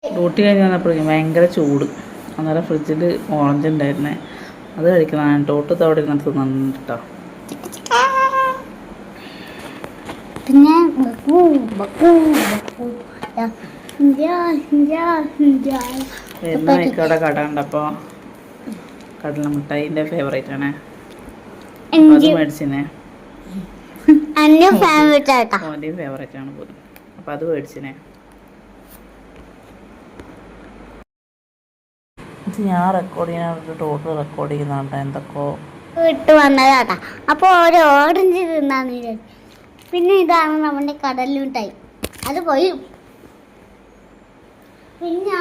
Duty കഴിഞ്ഞ് വന്നപ്പോഴേക്കും ഭയങ്കര ചൂട്. അന്നേരം ഫ്രിഡ്ജിൽ ഓറഞ്ച് ഉണ്ടായിരുന്നേ, അത് കഴിക്കുന്നതാണ്. ടോട്ട് തവിടെ ഇരുന്നിട്ട് നന്നിട്ടോ. പിന്നെ വരുന്ന വഴിക്കവിടെ കട ഉണ്ടപ്പോൾ കടല മിഠായിൻ്റെ ഫേവറേറ്റ് ആണ്. അത് മേടിച്ചിനെ, ഓൻ്റെയും ഫേവറേറ്റ് ആണ് പോലും. അപ്പം അത് മേടിച്ചിനെ. ഞാൻ റെക്കോർഡ് ചെയ്യാനായിട്ട് ടോട്ടൽ റെക്കോർഡ് ചെയ്യുന്നുണ്ട് എന്തൊക്കെയോ വിട്ട് വന്നതാട്ടാ. അപ്പോൾ ഒരു ഓറഞ്ച് തിന്നാന്ന്. പിന്നെ ഇതാണ് നമ്മുടെ കടലുമിഠായി, അത് പോയി. പിന്നെ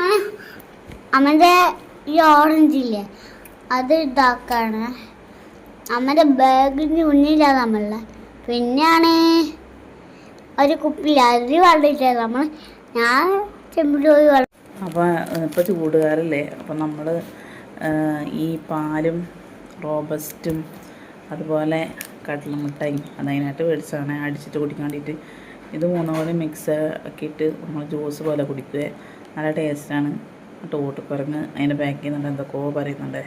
അമ്മൻ്റെ ഈ ഓറഞ്ച് ഇല്ലേ, അത് ഇതാക്കാണ് അമ്മൻ്റെ ബാഗിന് മുന്നിലാണ് നമ്മളുടെ. പിന്നെയാണ് ഒരു കുപ്പിയിൽ അരി വെള്ളമില്ല നമ്മൾ, ഞാൻ ചെമ്പിൽ പോയി വെള്ളം. അപ്പോൾ ഇപ്പോൾ ചൂടുകാരല്ലേ, അപ്പം നമ്മൾ ഈ പാലും റോബസ്റ്റും അതുപോലെ കടല മിഠായും അതതിനായിട്ട് മേടിച്ചതാണ് അടിച്ചിട്ട് കുടിക്കാൻ വേണ്ടിയിട്ട്. ഇത് മൂന്നും കൂടി മിക്സ് ആക്കിയിട്ട് നമ്മൾ ജ്യൂസ് പോലെ കുടിക്കുക, നല്ല ടേസ്റ്റാണ്. ടോട്ടുക്കുരങ്ങ് അതിൻ്റെ ബാക്കിൽ നിന്നുണ്ട് എന്തൊക്കെയോ പറയുന്നുണ്ട്.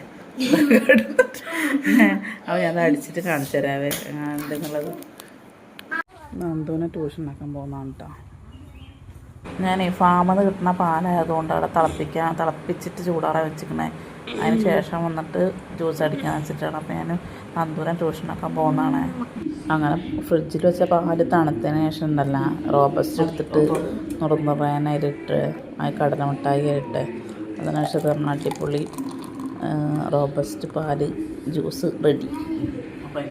അപ്പോൾ ഞാൻ അടിച്ചിട്ട് കാണിച്ചു തരാവേ എന്തെന്നുള്ളത്. നന്ദുവിനെ ട്യൂഷൻ ആക്കാൻ പോകുന്നതാണ് കേട്ടോ. ഞാൻ ഈ ഫാമിൽ നിന്ന് കിട്ടുന്ന പാലായതുകൊണ്ട് അവിടെ തിളപ്പിച്ചിട്ട് ചൂടാറാൻ വെച്ചിരിക്കണേ. അതിന് ശേഷം വന്നിട്ട് ജ്യൂസ് അടിക്കാൻ വെച്ചിട്ടാണ്. അപ്പോൾ ഞാൻ നന്ദൂരം ട്യൂഷനൊക്കെ പോകുന്നതാണ്. അങ്ങനെ ഫ്രിഡ്ജിൽ വെച്ച പാല് തണുത്തതിന് ശേഷം ഉണ്ടല്ല, റോബസ്റ്റ് എടുത്തിട്ട് നുറുങ്ങുറാനായിട്ട് ആ കടല മിഠായി ആയിട്ട് അതിനുശേഷം അടിപൊളി റോബസ്റ്റ് പാല് ജ്യൂസ് റെഡി.